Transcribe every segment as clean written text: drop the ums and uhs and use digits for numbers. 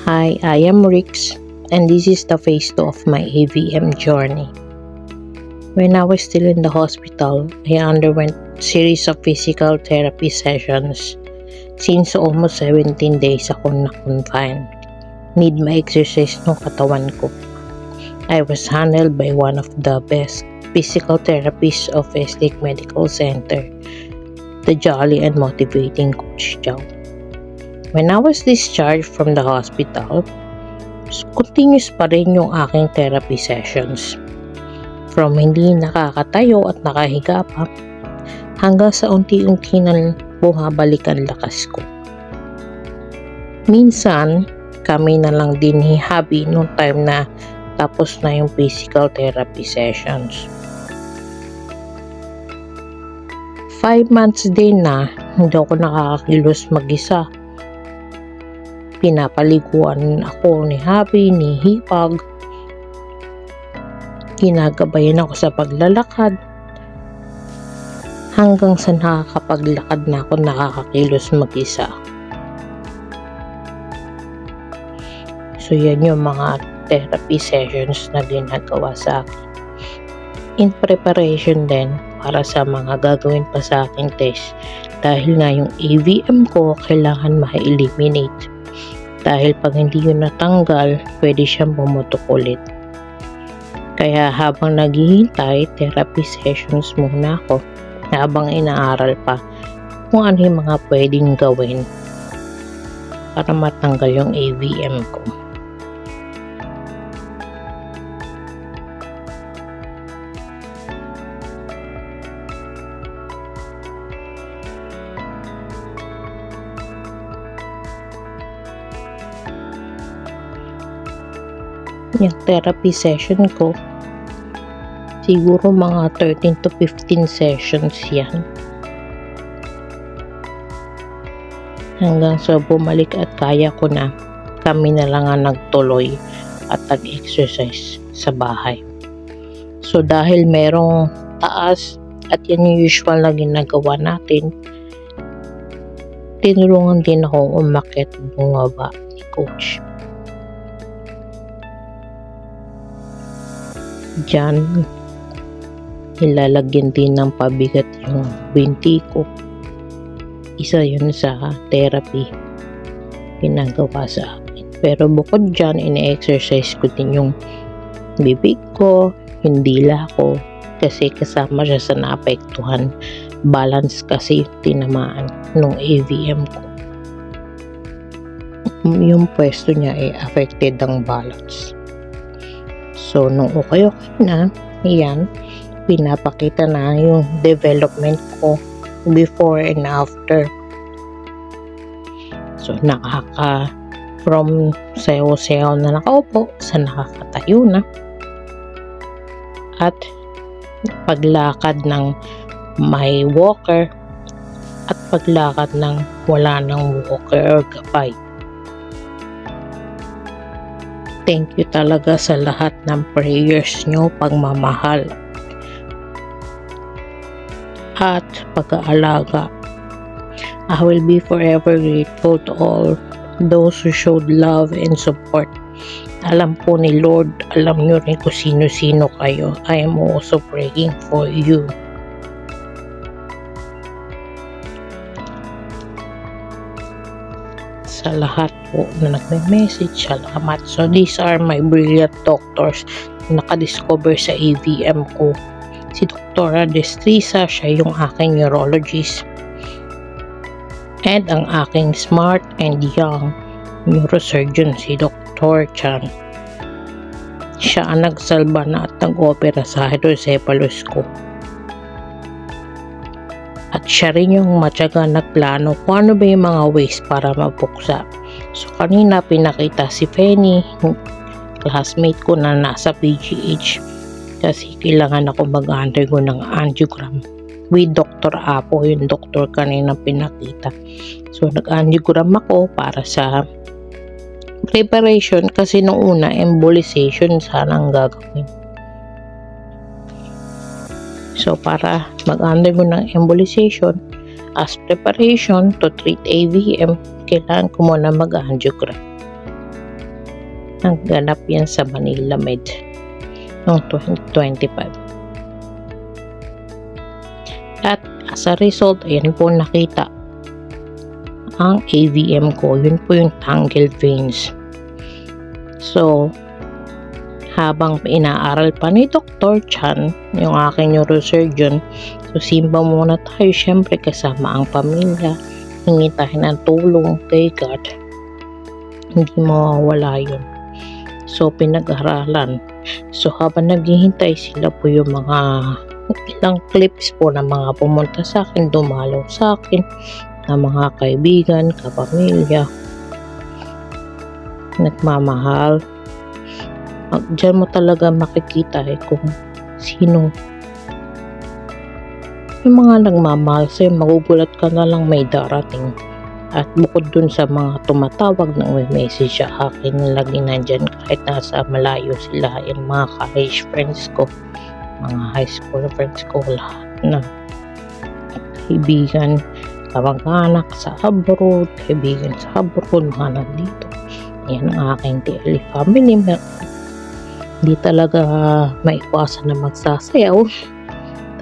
Hi, I am Rix, and this is the phase 2 of my AVM journey. When I was still in the hospital, I underwent series of physical therapy sessions. Since almost 17 days ako na-confine, need ma-exercise ng katawan ko. I was handled by one of the best physical therapists of Westlake Medical Center, the jolly and motivating Coach Chow. When I was discharged from the hospital, continuous pa rin yung aking therapy sessions. From hindi nakakatayo at nakahiga pa, hanggang sa unti-unti na bumabalik ang lakas ko. Minsan, kami na lang din ni hubby nung time na tapos na yung physical therapy sessions. 5 months din na hindi ako nakakakilos mag-isa. Pinapaliguan ako ni hubby, ni hipag. Ginagabayan ako sa paglalakad. Hanggang sa nakakapaglakad na ako nakakakilos mag-isa. So yan yung mga therapy sessions na ginagawa sa akin. In preparation din para sa mga gagawin pa sa aking test. Dahil nga yung AVM ko kailangan ma-eliminate. Dahil pag hindi yun natanggal, pwede siyang bumutok ulit. Kaya habang naghihintay, therapy sessions muna ako habang inaaral pa kung ano yung mga pwedeng gawin para matanggal yung AVM ko. Yung therapy session ko, siguro mga 13 to 15 sessions yan. Hanggang sa bumalik at kaya ko na, kami na lang ang nagtuloy at nag-exercise sa bahay. So dahil merong taas at yan yung usual na ginagawa natin, tinulungan din ako umakyat bumaba ni Coach. Diyan, ilalagyan din ng pabigat yung binti ko. Isa yun sa therapy ginagawa sa akin. Pero bukod dyan, ine-exercise ko din yung bibig ko, yung dila ko, kasi kasama siya sa naapektuhan. Balance kasi yung tinamaan ng AVM ko. Yung pwesto niya ay affected ang balance. So, nung okay na, yan, pinapakita na yung development ko before and after. So, from sayo-sayo na nakaupo sa nakakatayo na. At paglakad ng may walker at paglakad ng wala ng walker or gabay. Thank you talaga sa lahat ng prayers nyo, pagmamahal at pag-aalaga. I will be forever grateful to all those who showed love and support. Alam po ni Lord, alam nyo rin kung sino-sino kayo. I am also praying for you. Sa lahat po na nagme-message, salamat. So these are my brilliant doctors na nakadiscover sa AVM ko. Si Dr. Destrisa, siya yung aking neurologist. And ang aking smart and young neurosurgeon, si Dr. Chan. Siya ang nagsalba na at nag-opera sa hydrocephalus ko. At siya rin yung matyaga nagplano kung ano ba yung mga ways para mapuksa. So kanina pinakita si Penny, classmate ko na nasa PGH, kasi kailangan ako mag-undergo ng angiogram with Dr. Apo, yung doktor kanina pinakita. So nag-angiogram ako para sa preparation kasi nung una embolization sana ang gagawin. So para mag-undergo ng embolization as preparation to treat AVM, kailangan ko muna mag-angiogram. Nagganap yan sa Manila Med noong 2025. At as a result, ayan po nakita ang AVM ko. Yun po yung tangled veins. So, habang inaaral pa ni Dr. Chan, yung aking neurosurgeon, so simba muna tayo, syempre kasama ang pamilya, hingi tayo ng tulong kay God. Hindi mawawala yun. So, pinag-aralan. So, habang naghihintay sila po yung mga ilang clips po na mga pumunta sa akin, dumalaw sa akin, na mga kaibigan, kapamilya, nagmamahal. Diyan mo talaga makikita kung sino yung mga nagmamahal sa'yo. Magugulat ka na lang may darating. At bukod dun sa mga tumatawag na may message sa akin na lagi nandyan kahit nasa malayo sila, yung mga college friends ko, mga high school friends ko, lahat na kaibigan, kamag-anak sa abroad, kaibigan sa abroad, mga nandito. Yan ang aking TL family. Hindi talaga maiwasan na magsasayaw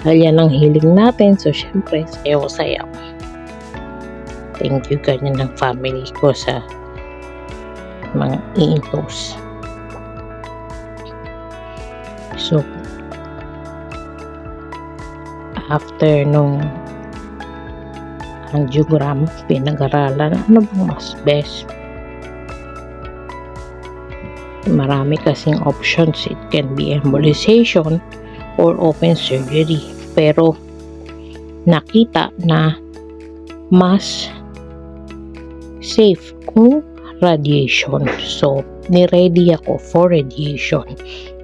dahil yan ang hiling natin. So syempre sayaw-sayaw. Thank you ganyan ng family ko sa mga in-laws. So after nung angiogram, pinag-aralan ano bang mas best. Marami kasing options. It can be embolization or open surgery. Pero nakita na mas safe kung radiation. So, ni-ready ako for radiation.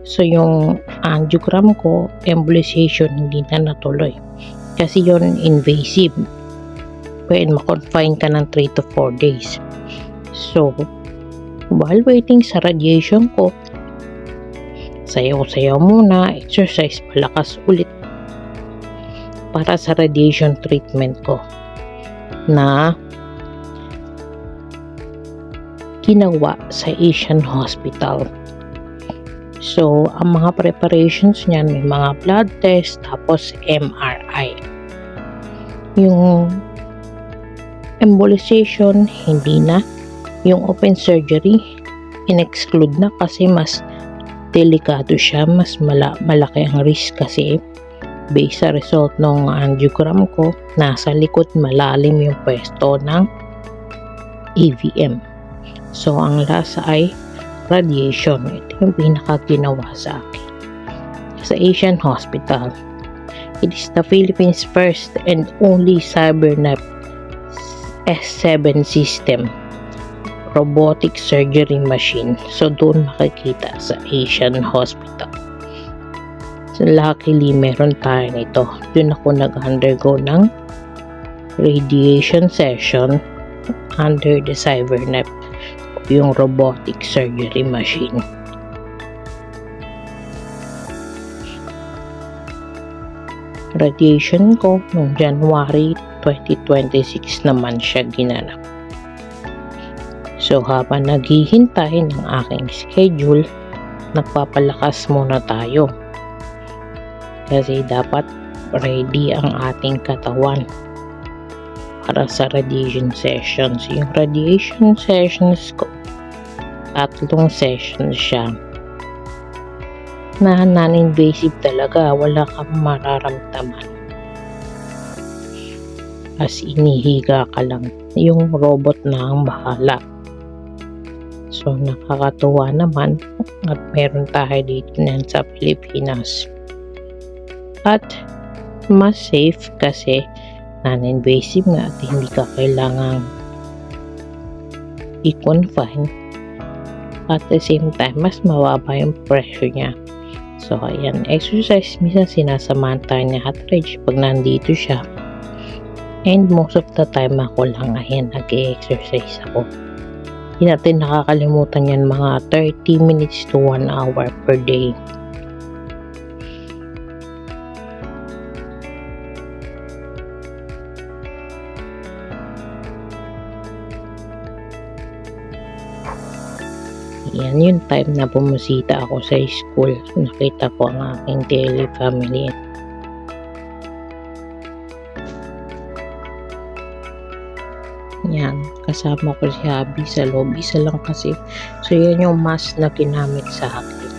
So, yung angiogram ko, embolization, hindi na natuloy. Kasi yun invasive. Pwede ma-confine ka ng 3 to 4 days. So, while waiting sa radiation ko, sayaw-sayaw muna, exercise, palakas ulit para sa radiation treatment ko na ginawa sa Asian Hospital. So, ang mga preparations niyan, may mga blood test, tapos MRI. Yung embolization, hindi na. Yung open surgery, in-exclude na kasi mas delikado siya, mas malaki ang risk kasi based sa result ng angiogram ko, nasa likod malalim yung pwesto ng AVM. So, ang last ay radiation. Ito yung pinaka-ginawa sa akin sa Asian Hospital. It is the Philippines' first and only CyberKnife S7 system robotic surgery machine. So, doon makikita sa Asian Hospital. So, luckily, meron tayo nito. Doon ako nag-undergo ng radiation session under the CyberKnife, yung robotic surgery machine. Radiation ko noong January 2026 naman siya ginanap. So, habang naghihintay ng aking schedule, nagpapalakas muna tayo. Kasi dapat ready ang ating katawan para sa radiation sessions. Yung radiation sessions ko, 3 sessions siya na non-invasive talaga. Wala kang mararamdaman. As inihiga ka lang. Yung robot na ang bahala. So, nakakatuwa naman at meron tayo dito niyan sa Pilipinas. At mas safe kasi non-invasive nga at hindi ka kailangang i-confine. At the same time, mas mababa yung pressure niya. So, ayan, exercise. Minsan sinasamahan tayo ni Hatridge pag nandito siya. And most of the time, ako lang, ayan, nag-exercise ako. Hindi natin nakakalimutan yan, mga 30 minutes to 1 hour per day. Yan yung time na bumusita ako sa school. Nakita ko ang aking daily family. Yan, kasama ko si Abby sa loob. Isa lang kasi. So, yan yung mask na ginamit sa akin.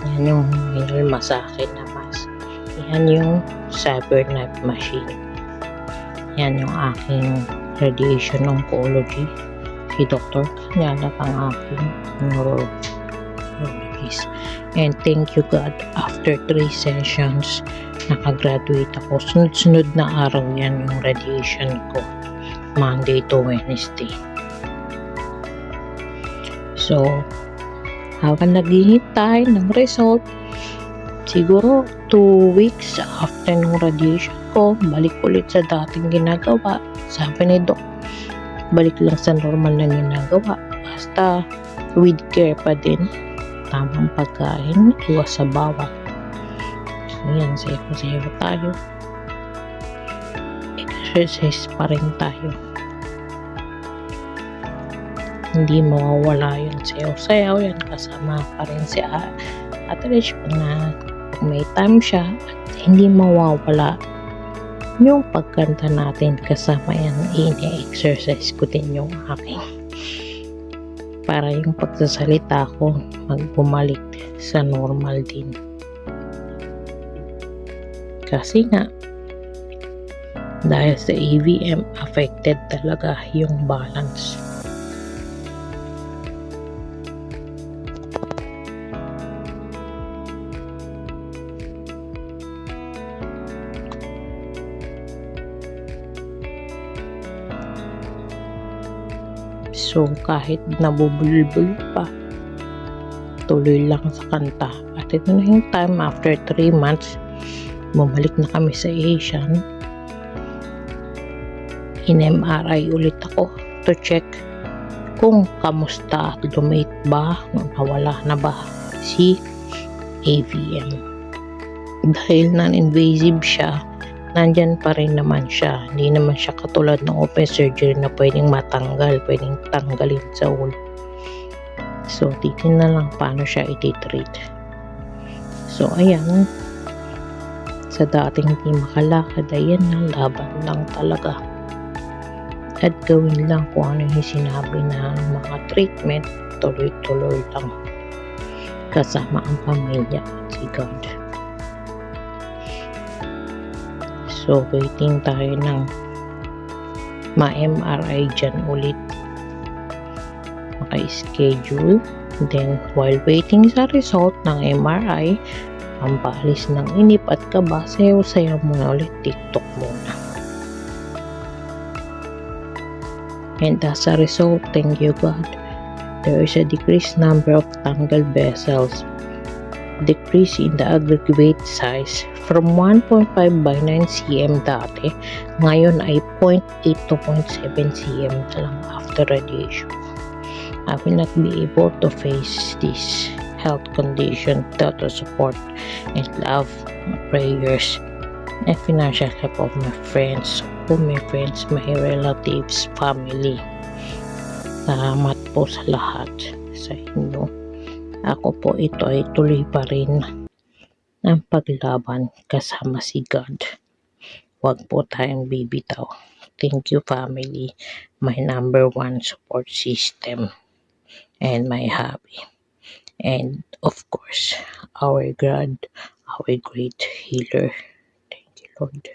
Yan yung hinalma sa akin na mask. Yan yung cyberknife machine. Yan yung aking radiation oncology. Si Dr. Kanyala ang aking neurologist. And thank you God, after 3 sessions, nakagraduate ako. Sunod-sunod na araw yan yung radiation ko. Monday to Wednesday. So, habang naghihintay ng result, siguro 2 weeks after ng radiation ko, balik ulit sa dating ginagawa. Sabi ni Doc, balik lang sa normal na ginagawa. Basta with care pa din. Tamang pagkain, iwas sa bawal. So, yan, sayo tayo. Exercise pa rin tayo. Hindi mawawala yun sayaw-sayaw. Yan, kasama pa rin si Ate Rich na may time siya at hindi mawawala yung pagkanta natin. Kasama yan, ini-exercise ko din yung aking para yung pagsasalita ko magbumalik sa normal din. Kasi nga dahil sa AVM, affected talaga yung balance. So, kahit nabubulbul pa, tuloy lang sa kanta. At ito na yung time, after 3 months, bumalik na kami sa Asian. In-MRI ulit ako to check kung kamusta at lumate ba, nawala na ba si AVM. Dahil non-invasive siya, nandyan pa rin naman siya. Hindi naman siya katulad ng open surgery na pwedeng matanggal, pwedeng tanggalin sa ulo. So, titignan lang paano siya i-treat. So, ayan. Sa dating di makalakad, ayan na, laban lang talaga. At gawin lang kung ano yung sinabi na mga treatment, tuloy-tuloy lang. Kasama ang pamilya at si God. So, waiting tayo ng ma-MRI dyan ulit. Maka-schedule. Then, while waiting sa result ng MRI, pampalis ng inip at kaba, sayaw-sayaw muna ulit, TikTok muna. And as a result, thank you God, there is a decreased number of tangled vessels. Decrease in the aggregate size from 1.5 by 9 cm dati, ngayon ay 0.8 to 0.7 cm lang after radiation. I will not be able to face this health condition without the support and love, prayers, and financial help of my friends, my relatives, family. Salamat po sa lahat sa inyo. Ako po ito ay tuloy pa rin ng paglaban kasama si God. Huwag po tayong bibitaw. Thank you family, my number 1 support system and my hubby. And of course, our God, our great healer. Thank you Lord.